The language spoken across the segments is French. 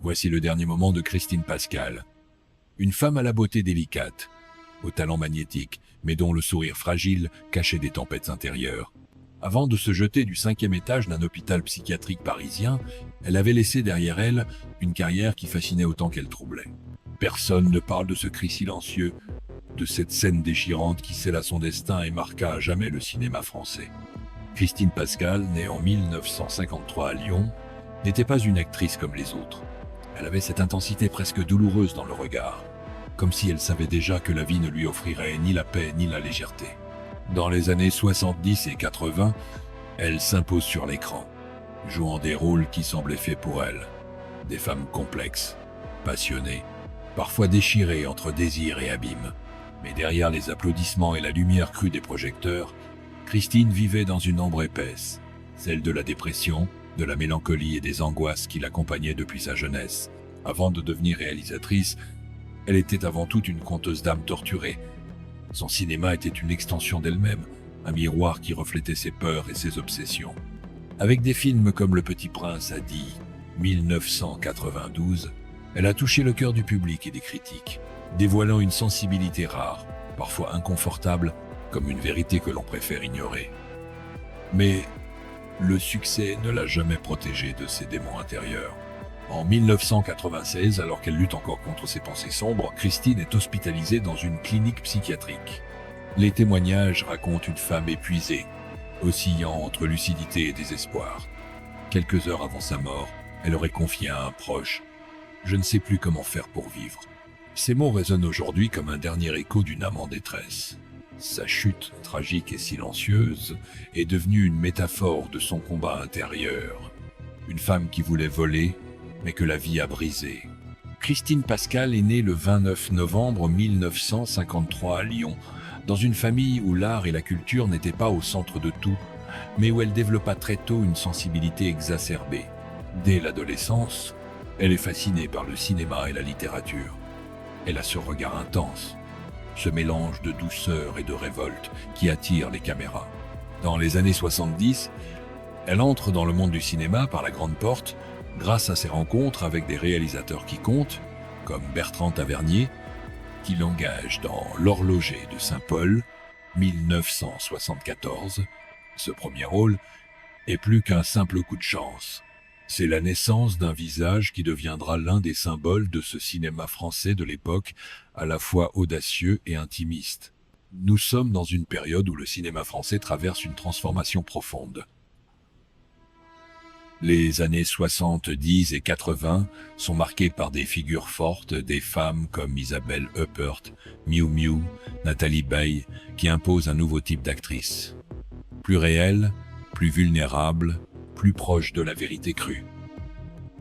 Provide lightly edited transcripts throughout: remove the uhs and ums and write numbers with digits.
Voici le dernier moment de Christine Pascal. Une femme à la beauté délicate, au talent magnétique, mais dont le sourire fragile cachait des tempêtes intérieures. Avant de se jeter du 5e étage d'un hôpital psychiatrique parisien, elle avait laissé derrière elle une carrière qui fascinait autant qu'elle troublait. Personne ne parle de ce cri silencieux, de cette scène déchirante qui scella son destin et marqua à jamais le cinéma français. Christine Pascal, née en 1953 à Lyon, n'était pas une actrice comme les autres. Elle avait cette intensité presque douloureuse dans le regard, comme si elle savait déjà que la vie ne lui offrirait ni la paix ni la légèreté. Dans les années 70 et 80, elle s'impose sur l'écran, jouant des rôles qui semblaient faits pour elle. Des femmes complexes, passionnées, parfois déchirées entre désir et abîme. Mais derrière les applaudissements et la lumière crue des projecteurs, Christine vivait dans une ombre épaisse, celle de la dépression, de la mélancolie et des angoisses qui l'accompagnaient depuis sa jeunesse. Avant de devenir réalisatrice, elle était avant tout une conteuse d'âme torturée. Son cinéma était une extension d'elle-même, un miroir qui reflétait ses peurs et ses obsessions. Avec des films comme Le Petit Prince à Die, 1992, elle a touché le cœur du public et des critiques, dévoilant une sensibilité rare, parfois inconfortable, comme une vérité que l'on préfère ignorer. Mais le succès ne l'a jamais protégée de ses démons intérieurs. En 1996, alors qu'elle lutte encore contre ses pensées sombres, Christine est hospitalisée dans une clinique psychiatrique. Les témoignages racontent une femme épuisée, oscillant entre lucidité et désespoir. Quelques heures avant sa mort, elle aurait confié à un proche « Je ne sais plus comment faire pour vivre ». Ces mots résonnent aujourd'hui comme un dernier écho d'une âme en détresse. Sa chute, tragique et silencieuse, est devenue une métaphore de son combat intérieur. Une femme qui voulait voler, mais que la vie a brisée. Christine Pascal est née le 29 novembre 1953 à Lyon, dans une famille où l'art et la culture n'étaient pas au centre de tout, mais où elle développa très tôt une sensibilité exacerbée. Dès l'adolescence, elle est fascinée par le cinéma et la littérature. Elle a ce regard intense, ce mélange de douceur et de révolte qui attire les caméras. Dans les années 70, elle entre dans le monde du cinéma par la grande porte grâce à ses rencontres avec des réalisateurs qui comptent, comme Bertrand Tavernier, qui l'engage dans L'Horloger de Saint-Paul, 1974. Ce premier rôle est plus qu'un simple coup de chance. C'est la naissance d'un visage qui deviendra l'un des symboles de ce cinéma français de l'époque, à la fois audacieux et intimiste. Nous sommes dans une période où le cinéma français traverse une transformation profonde. Les années 70 et 80 sont marquées par des figures fortes, des femmes comme Isabelle Huppert, Miu Miu, Nathalie Baye, qui imposent un nouveau type d'actrice. Plus réelle, plus vulnérable, plus proche de la vérité crue.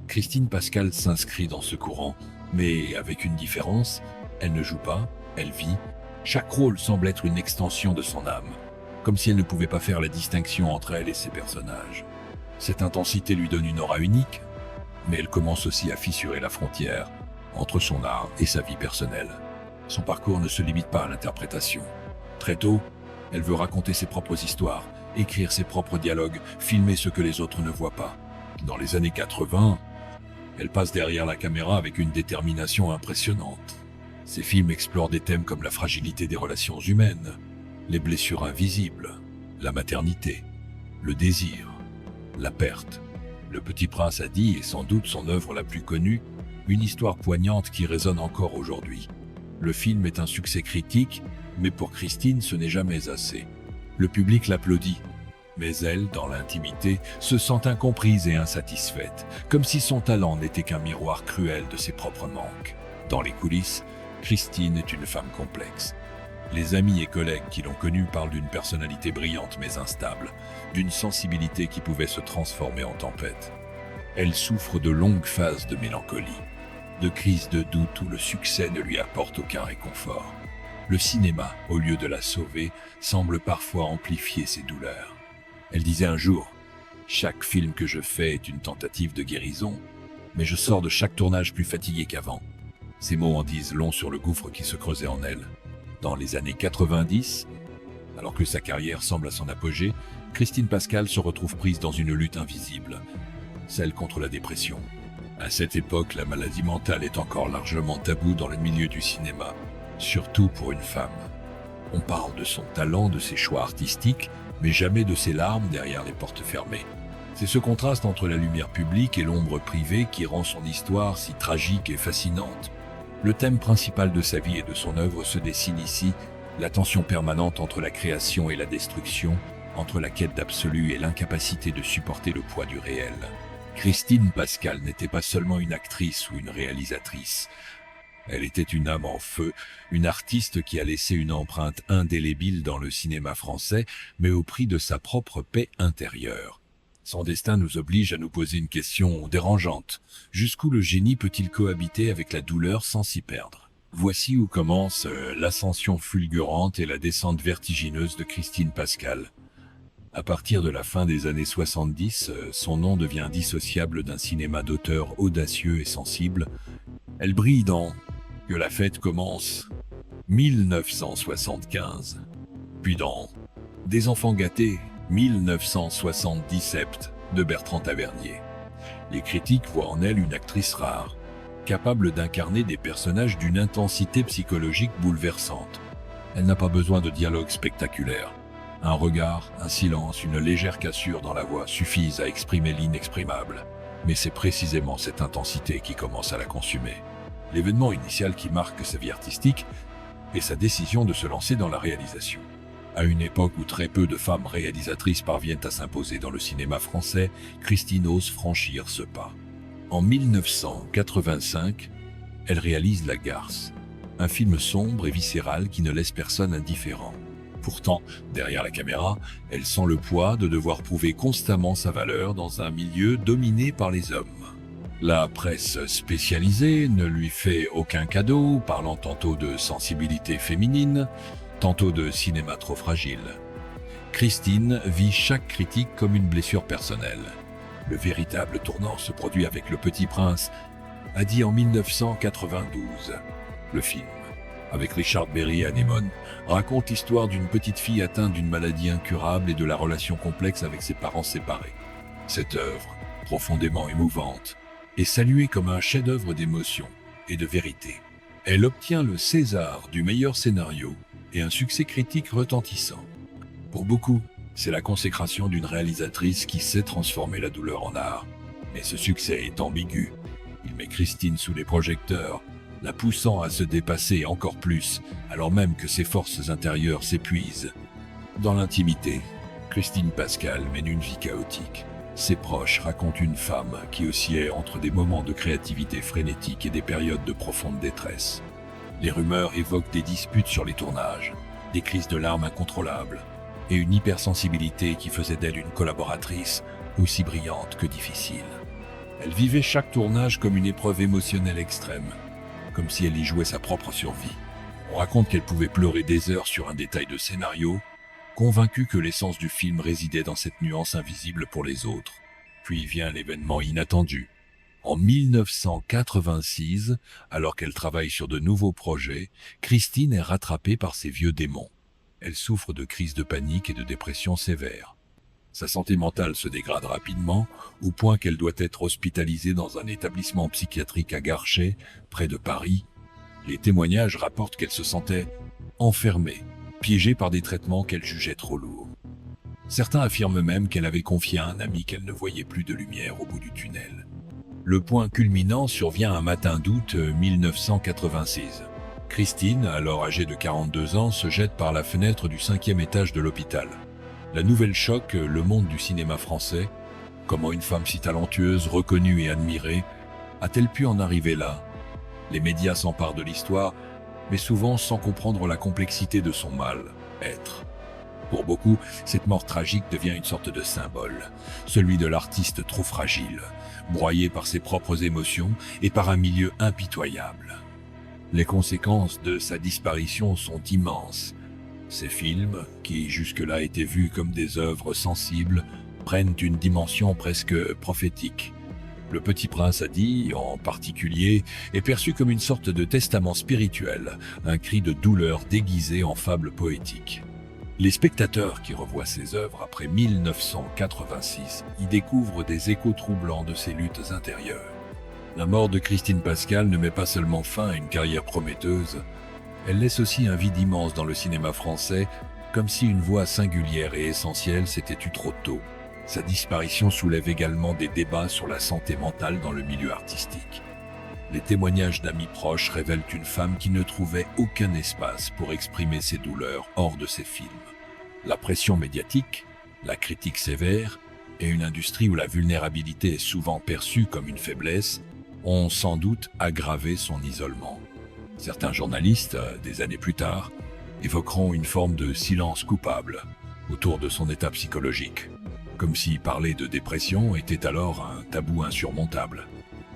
Christine Pascal s'inscrit dans ce courant, mais avec une différence, elle ne joue pas, elle vit. Chaque rôle semble être une extension de son âme, comme si elle ne pouvait pas faire la distinction entre elle et ses personnages. Cette intensité lui donne une aura unique, mais elle commence aussi à fissurer la frontière entre son art et sa vie personnelle. Son parcours ne se limite pas à l'interprétation. Très tôt, elle veut raconter ses propres histoires, écrire ses propres dialogues, filmer ce que les autres ne voient pas. Dans les années 80, elle passe derrière la caméra avec une détermination impressionnante. Ses films explorent des thèmes comme la fragilité des relations humaines, les blessures invisibles, la maternité, le désir, la perte. Le Petit Prince à Die est sans doute son œuvre la plus connue, une histoire poignante qui résonne encore aujourd'hui. Le film est un succès critique, mais pour Christine, ce n'est jamais assez. Le public l'applaudit, mais elle, dans l'intimité, se sent incomprise et insatisfaite, comme si son talent n'était qu'un miroir cruel de ses propres manques. Dans les coulisses, Christine est une femme complexe. Les amis et collègues qui l'ont connue parlent d'une personnalité brillante mais instable, d'une sensibilité qui pouvait se transformer en tempête. Elle souffre de longues phases de mélancolie, de crises de doute où le succès ne lui apporte aucun réconfort. Le cinéma, au lieu de la sauver, semble parfois amplifier ses douleurs. Elle disait un jour « Chaque film que je fais est une tentative de guérison, mais je sors de chaque tournage plus fatigué qu'avant. » Ces mots en disent long sur le gouffre qui se creusait en elle. Dans les années 90, alors que sa carrière semble à son apogée, Christine Pascal se retrouve prise dans une lutte invisible, celle contre la dépression. À cette époque, la maladie mentale est encore largement taboue dans le milieu du cinéma, surtout pour une femme. On parle de son talent, de ses choix artistiques, mais jamais de ses larmes derrière les portes fermées. C'est ce contraste entre la lumière publique et l'ombre privée qui rend son histoire si tragique et fascinante. Le thème principal de sa vie et de son œuvre se dessine ici, la tension permanente entre la création et la destruction, entre la quête d'absolu et l'incapacité de supporter le poids du réel. Christine Pascal n'était pas seulement une actrice ou une réalisatrice. Elle était une âme en feu, une artiste qui a laissé une empreinte indélébile dans le cinéma français, mais au prix de sa propre paix intérieure. Son destin nous oblige à nous poser une question dérangeante. Jusqu'où le génie peut-il cohabiter avec la douleur sans s'y perdre? Voici où commence l'ascension fulgurante et la descente vertigineuse de Christine Pascal. À partir de la fin des années 70, son nom devient indissociable d'un cinéma d'auteur audacieux et sensible. Elle brille dans Que la fête commence, 1975, puis dans Des enfants gâtés, 1977, de Bertrand Tavernier. Les critiques voient en elle une actrice rare, capable d'incarner des personnages d'une intensité psychologique bouleversante. Elle n'a pas besoin de dialogue spectaculaire. Un regard, un silence, une légère cassure dans la voix suffisent à exprimer l'inexprimable. Mais c'est précisément cette intensité qui commence à la consumer. L'événement initial qui marque sa vie artistique est sa décision de se lancer dans la réalisation. À une époque où très peu de femmes réalisatrices parviennent à s'imposer dans le cinéma français, Christine ose franchir ce pas. En 1985, elle réalise La Garce, un film sombre et viscéral qui ne laisse personne indifférent. Pourtant, derrière la caméra, elle sent le poids de devoir prouver constamment sa valeur dans un milieu dominé par les hommes. La presse spécialisée ne lui fait aucun cadeau, parlant tantôt de sensibilité féminine, tantôt de cinéma trop fragile. Christine vit chaque critique comme une blessure personnelle. Le véritable tournant se produit avec Le Petit Prince, a dit en 1992. Le film, avec Richard Berry et Anémone, raconte l'histoire d'une petite fille atteinte d'une maladie incurable et de la relation complexe avec ses parents séparés. Cette œuvre, profondément émouvante, est saluée comme un chef-d'œuvre d'émotion et de vérité. Elle obtient le César du meilleur scénario et un succès critique retentissant. Pour beaucoup, c'est la consécration d'une réalisatrice qui sait transformer la douleur en art. Mais ce succès est ambigu. Il met Christine sous les projecteurs, la poussant à se dépasser encore plus, alors même que ses forces intérieures s'épuisent. Dans l'intimité, Christine Pascal mène une vie chaotique. Ses proches racontent une femme qui oscillait entre des moments de créativité frénétique et des périodes de profonde détresse. Les rumeurs évoquent des disputes sur les tournages, des crises de larmes incontrôlables, et une hypersensibilité qui faisait d'elle une collaboratrice aussi brillante que difficile. Elle vivait chaque tournage comme une épreuve émotionnelle extrême, comme si elle y jouait sa propre survie. On raconte qu'elle pouvait pleurer des heures sur un détail de scénario, convaincue que l'essence du film résidait dans cette nuance invisible pour les autres. Puis vient l'événement inattendu. En 1986, alors qu'elle travaille sur de nouveaux projets, Christine est rattrapée par ses vieux démons. Elle souffre de crises de panique et de dépression sévères. Sa santé mentale se dégrade rapidement, au point qu'elle doit être hospitalisée dans un établissement psychiatrique à Garchet, près de Paris. Les témoignages rapportent qu'elle se sentait enfermée, piégée par des traitements qu'elle jugeait trop lourds. Certains affirment même qu'elle avait confié à un ami qu'elle ne voyait plus de lumière au bout du tunnel. Le point culminant survient un matin d'août 1986. Christine, alors âgée de 42 ans, se jette par la fenêtre du 5e étage de l'hôpital. La nouvelle choque le monde du cinéma français. Comment une femme si talentueuse, reconnue et admirée, a-t-elle pu en arriver là? Les médias s'emparent de l'histoire, mais souvent sans comprendre la complexité de son mal-être. Pour beaucoup, cette mort tragique devient une sorte de symbole, celui de l'artiste trop fragile, broyé par ses propres émotions et par un milieu impitoyable. Les conséquences de sa disparition sont immenses. Ces films, qui jusque-là étaient vus comme des œuvres sensibles, prennent une dimension presque prophétique. Le Petit Prince, a dit, en particulier, est perçu comme une sorte de testament spirituel, un cri de douleur déguisé en fable poétique. Les spectateurs qui revoient ces œuvres après 1986 y découvrent des échos troublants de ses luttes intérieures. La mort de Christine Pascal ne met pas seulement fin à une carrière prometteuse, elle laisse aussi un vide immense dans le cinéma français, comme si une voix singulière et essentielle s'était tue trop tôt. Sa disparition soulève également des débats sur la santé mentale dans le milieu artistique. Les témoignages d'amis proches révèlent une femme qui ne trouvait aucun espace pour exprimer ses douleurs hors de ses films. La pression médiatique, la critique sévère et une industrie où la vulnérabilité est souvent perçue comme une faiblesse ont sans doute aggravé son isolement. Certains journalistes, des années plus tard, évoqueront une forme de silence coupable autour de son état psychologique, comme si parler de dépression était alors un tabou insurmontable.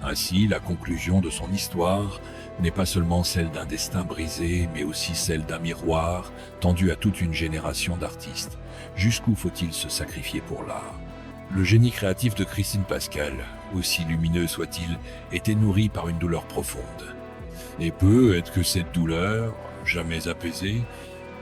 Ainsi, la conclusion de son histoire n'est pas seulement celle d'un destin brisé, mais aussi celle d'un miroir tendu à toute une génération d'artistes. Jusqu'où faut-il se sacrifier pour l'art ? Le génie créatif de Christine Pascal, aussi lumineux soit-il, était nourri par une douleur profonde. Et peut-être que cette douleur, jamais apaisée,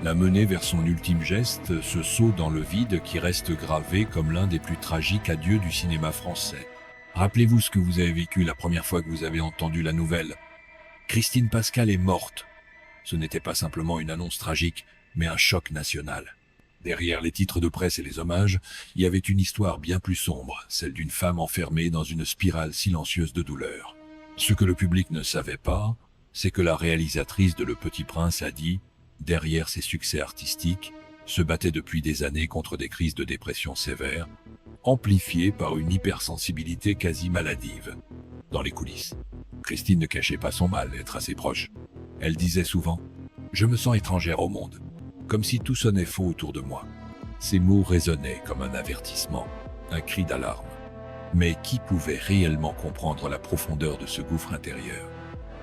l'a mené vers son ultime geste, ce saut dans le vide qui reste gravé comme l'un des plus tragiques adieux du cinéma français. Rappelez-vous ce que vous avez vécu la première fois que vous avez entendu la nouvelle. Christine Pascal est morte. Ce n'était pas simplement une annonce tragique, mais un choc national. Derrière les titres de presse et les hommages, il y avait une histoire bien plus sombre, celle d'une femme enfermée dans une spirale silencieuse de douleur. Ce que le public ne savait pas, c'est que la réalisatrice de Le Petit Prince a dit, derrière ses succès artistiques, se battait depuis des années contre des crises de dépression sévères, amplifiées par une hypersensibilité quasi maladive. Dans les coulisses, Christine ne cachait pas son mal-être à ses proches. Elle disait souvent « Je me sens étrangère au monde », comme si tout sonnait faux autour de moi. Ces mots résonnaient comme un avertissement, un cri d'alarme. Mais qui pouvait réellement comprendre la profondeur de ce gouffre intérieur ?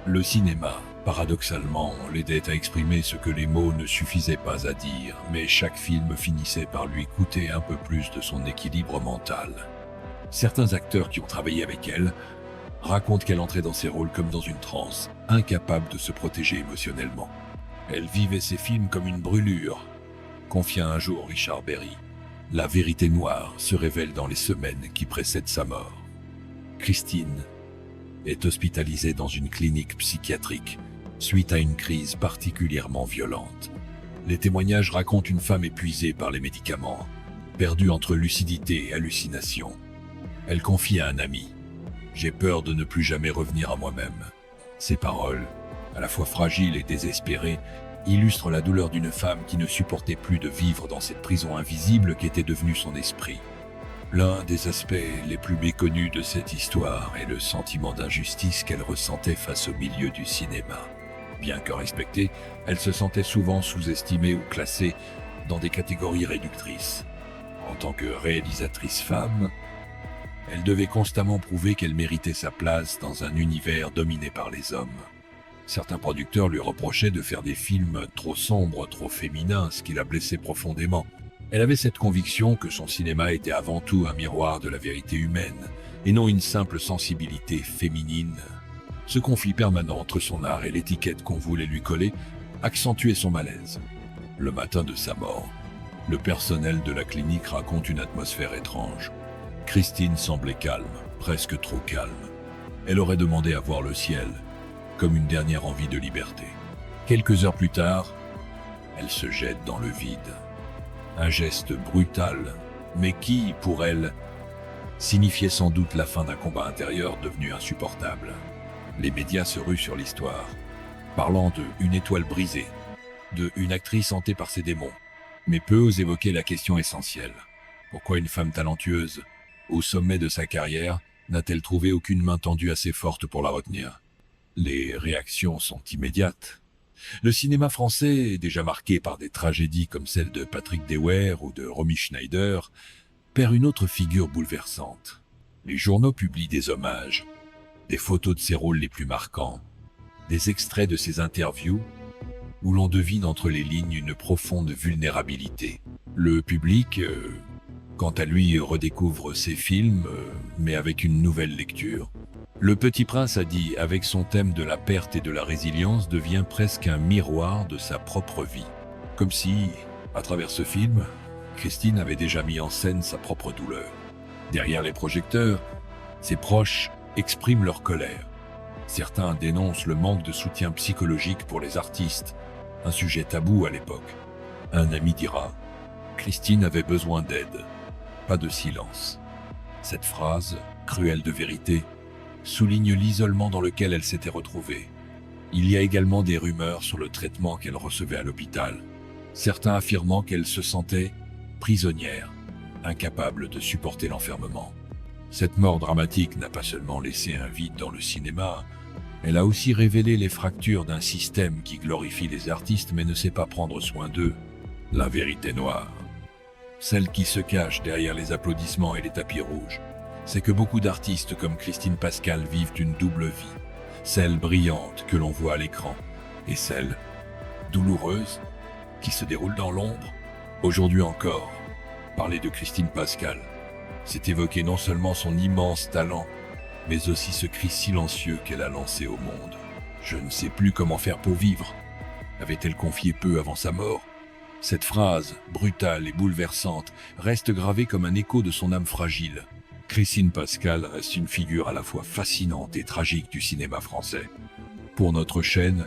Le cinéma, paradoxalement, l'aidait à exprimer ce que les mots ne suffisaient pas à dire, mais chaque film finissait par lui coûter un peu plus de son équilibre mental. Certains acteurs qui ont travaillé avec elle racontent qu'elle entrait dans ses rôles comme dans une transe, incapable de se protéger émotionnellement. Elle vivait ses films comme une brûlure, confia un jour Richard Berry. La vérité noire se révèle dans les semaines qui précèdent sa mort. Christine est hospitalisée dans une clinique psychiatrique suite à une crise particulièrement violente. Les témoignages racontent une femme épuisée par les médicaments, perdue entre lucidité et hallucination. Elle confie à un ami « J'ai peur de ne plus jamais revenir à moi-même ». Ces paroles, à la fois fragiles et désespérées, illustrent la douleur d'une femme qui ne supportait plus de vivre dans cette prison invisible qu'était devenue son esprit. L'un des aspects les plus méconnus de cette histoire est le sentiment d'injustice qu'elle ressentait face au milieu du cinéma. Bien que respectée, elle se sentait souvent sous-estimée ou classée dans des catégories réductrices. En tant que réalisatrice femme, elle devait constamment prouver qu'elle méritait sa place dans un univers dominé par les hommes. Certains producteurs lui reprochaient de faire des films trop sombres, trop féminins, ce qui la blessait profondément. Elle avait cette conviction que son cinéma était avant tout un miroir de la vérité humaine, et non une simple sensibilité féminine. Ce conflit permanent entre son art et l'étiquette qu'on voulait lui coller accentuait son malaise. Le matin de sa mort, le personnel de la clinique raconte une atmosphère étrange. Christine semblait calme, presque trop calme. Elle aurait demandé à voir le ciel, comme une dernière envie de liberté. Quelques heures plus tard, elle se jette dans le vide. Un geste brutal, mais qui, pour elle, signifiait sans doute la fin d'un combat intérieur devenu insupportable. Les médias se ruent sur l'histoire, parlant de « une étoile brisée », de « une actrice hantée par ses démons ». Mais peu osent évoquer la question essentielle. Pourquoi une femme talentueuse, au sommet de sa carrière, n'a-t-elle trouvé aucune main tendue assez forte pour la retenir ? Les réactions sont immédiates. Le cinéma français, déjà marqué par des tragédies comme celle de Patrick Dewaere ou de Romy Schneider, perd une autre figure bouleversante. Les journaux publient des hommages, des photos de ses rôles les plus marquants, des extraits de ses interviews, où l'on devine entre les lignes une profonde vulnérabilité. Le public, quant à lui, redécouvre ses films, mais avec une nouvelle lecture. Le Petit Prince a dit, avec son thème de la perte et de la résilience, devient presque un miroir de sa propre vie. Comme si, à travers ce film, Christine avait déjà mis en scène sa propre douleur. Derrière les projecteurs, ses proches expriment leur colère. Certains dénoncent le manque de soutien psychologique pour les artistes, un sujet tabou à l'époque. Un ami dira « Christine avait besoin d'aide, pas de silence ». Cette phrase, cruelle de vérité, souligne l'isolement dans lequel elle s'était retrouvée. Il y a également des rumeurs sur le traitement qu'elle recevait à l'hôpital, certains affirmant qu'elle se sentait prisonnière, incapable de supporter l'enfermement. Cette mort dramatique n'a pas seulement laissé un vide dans le cinéma, elle a aussi révélé les fractures d'un système qui glorifie les artistes mais ne sait pas prendre soin d'eux. La vérité noire, celle qui se cache derrière les applaudissements et les tapis rouges, c'est que beaucoup d'artistes comme Christine Pascal vivent une double vie, celle brillante que l'on voit à l'écran et celle douloureuse qui se déroule dans l'ombre. Aujourd'hui encore, parler de Christine Pascal, c'est évoquer non seulement son immense talent, mais aussi ce cri silencieux qu'elle a lancé au monde. Je ne sais plus comment faire pour vivre, avait-elle confié peu avant sa mort. Cette phrase, brutale et bouleversante, reste gravée comme un écho de son âme fragile. Christine Pascal reste une figure à la fois fascinante et tragique du cinéma français. Pour notre chaîne,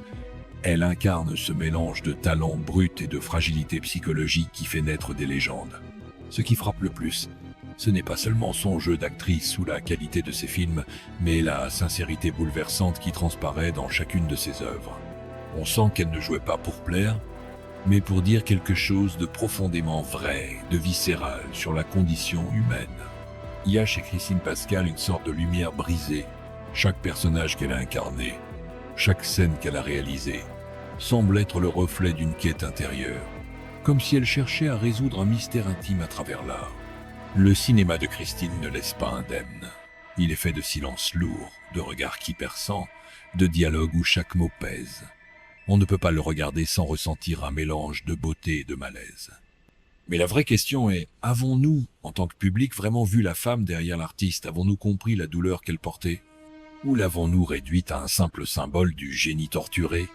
elle incarne ce mélange de talent brut et de fragilité psychologique qui fait naître des légendes. Ce qui frappe le plus, ce n'est pas seulement son jeu d'actrice ou la qualité de ses films, mais la sincérité bouleversante qui transparaît dans chacune de ses œuvres. On sent qu'elle ne jouait pas pour plaire, mais pour dire quelque chose de profondément vrai, de viscéral sur la condition humaine. Il y a chez Christine Pascal une sorte de lumière brisée. Chaque personnage qu'elle a incarné, chaque scène qu'elle a réalisée, semble être le reflet d'une quête intérieure, comme si elle cherchait à résoudre un mystère intime à travers l'art. Le cinéma de Christine ne laisse pas indemne. Il est fait de silences lourds, de regards qui perçants, de dialogues où chaque mot pèse. On ne peut pas le regarder sans ressentir un mélange de beauté et de malaise. Mais la vraie question est, avons-nous, en tant que public, vraiment vu la femme derrière l'artiste? Avons-nous compris la douleur qu'elle portait? Ou l'avons-nous réduite à un simple symbole du génie torturé?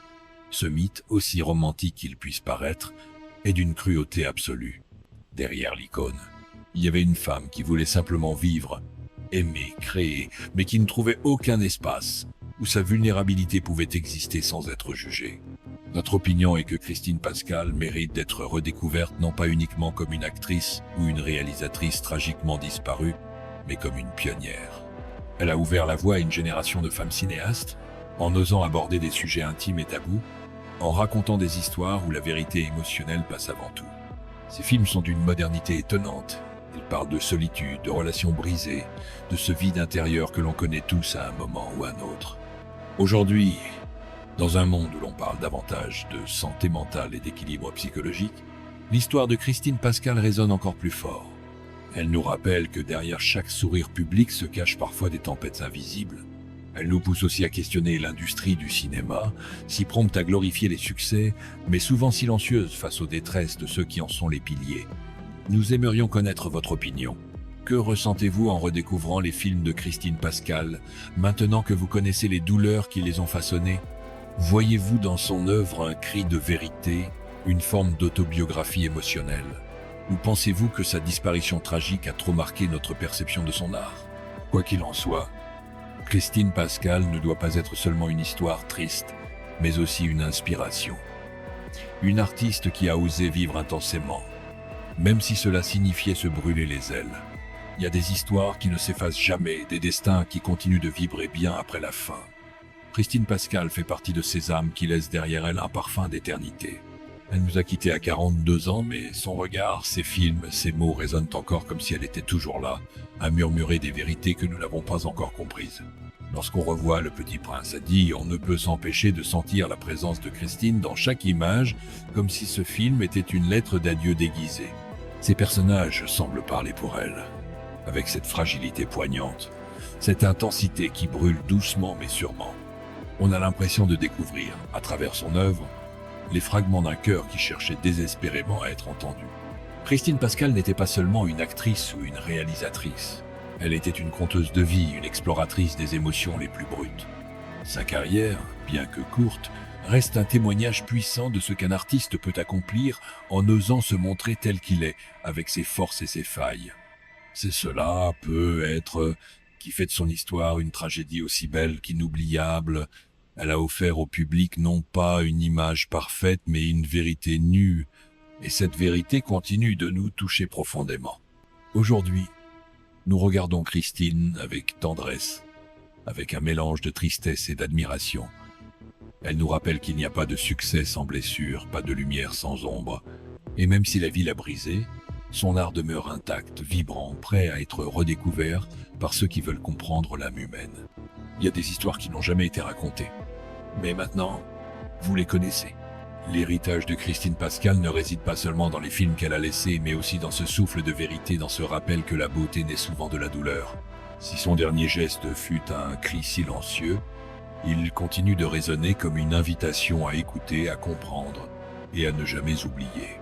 Ce mythe, aussi romantique qu'il puisse paraître, est d'une cruauté absolue. Derrière l'icône, il y avait une femme qui voulait simplement vivre, aimer, créer, mais qui ne trouvait aucun espace où sa vulnérabilité pouvait exister sans être jugée. Notre opinion est que Christine Pascal mérite d'être redécouverte non pas uniquement comme une actrice ou une réalisatrice tragiquement disparue, mais comme une pionnière. Elle a ouvert la voie à une génération de femmes cinéastes, en osant aborder des sujets intimes et tabous, en racontant des histoires où la vérité émotionnelle passe avant tout. Ces films sont d'une modernité étonnante. Ils parlent de solitude, de relations brisées, de ce vide intérieur que l'on connaît tous à un moment ou à un autre. Aujourd'hui, dans un monde où l'on parle davantage de santé mentale et d'équilibre psychologique, l'histoire de Christine Pascal résonne encore plus fort. Elle nous rappelle que derrière chaque sourire public se cachent parfois des tempêtes invisibles. Elle nous pousse aussi à questionner l'industrie du cinéma, si prompte à glorifier les succès, mais souvent silencieuse face aux détresses de ceux qui en sont les piliers. Nous aimerions connaître votre opinion. Que ressentez-vous en redécouvrant les films de Christine Pascal, maintenant que vous connaissez les douleurs qui les ont façonnés? Voyez-vous dans son œuvre un cri de vérité, une forme d'autobiographie émotionnelle? Ou pensez-vous que sa disparition tragique a trop marqué notre perception de son art? Quoi qu'il en soit, Christine Pascal ne doit pas être seulement une histoire triste, mais aussi une inspiration. Une artiste qui a osé vivre intensément, même si cela signifiait se brûler les ailes. Il y a des histoires qui ne s'effacent jamais, des destins qui continuent de vibrer bien après la fin. Christine Pascal fait partie de ces âmes qui laissent derrière elle un parfum d'éternité. Elle nous a quittés à 42 ans, mais son regard, ses films, ses mots résonnent encore comme si elle était toujours là, à murmurer des vérités que nous n'avons pas encore comprises. Lorsqu'on revoit Le Petit Prince, a dit, on ne peut s'empêcher de sentir la présence de Christine dans chaque image, comme si ce film était une lettre d'adieu déguisée. Ces personnages semblent parler pour elle, avec cette fragilité poignante, cette intensité qui brûle doucement mais sûrement. On a l'impression de découvrir, à travers son œuvre, les fragments d'un cœur qui cherchait désespérément à être entendu. Christine Pascal n'était pas seulement une actrice ou une réalisatrice. Elle était une conteuse de vie, une exploratrice des émotions les plus brutes. Sa carrière, bien que courte, reste un témoignage puissant de ce qu'un artiste peut accomplir en osant se montrer tel qu'il est, avec ses forces et ses failles. Cela peut être qui fait de son histoire une tragédie aussi belle qu'inoubliable. Elle a offert au public non pas une image parfaite, mais une vérité nue, et cette vérité continue de nous toucher profondément. Aujourd'hui, nous regardons Christine avec tendresse, avec un mélange de tristesse et d'admiration. Elle nous rappelle qu'il n'y a pas de succès sans blessure, pas de lumière sans ombre, et même si la vie l'a brisée, son art demeure intact, vibrant, prêt à être redécouvert par ceux qui veulent comprendre l'âme humaine. Il y a des histoires qui n'ont jamais été racontées, mais maintenant, vous les connaissez. L'héritage de Christine Pascal ne réside pas seulement dans les films qu'elle a laissés, mais aussi dans ce souffle de vérité, dans ce rappel que la beauté naît souvent de la douleur. Si son dernier geste fut un cri silencieux, il continue de résonner comme une invitation à écouter, à comprendre et à ne jamais oublier.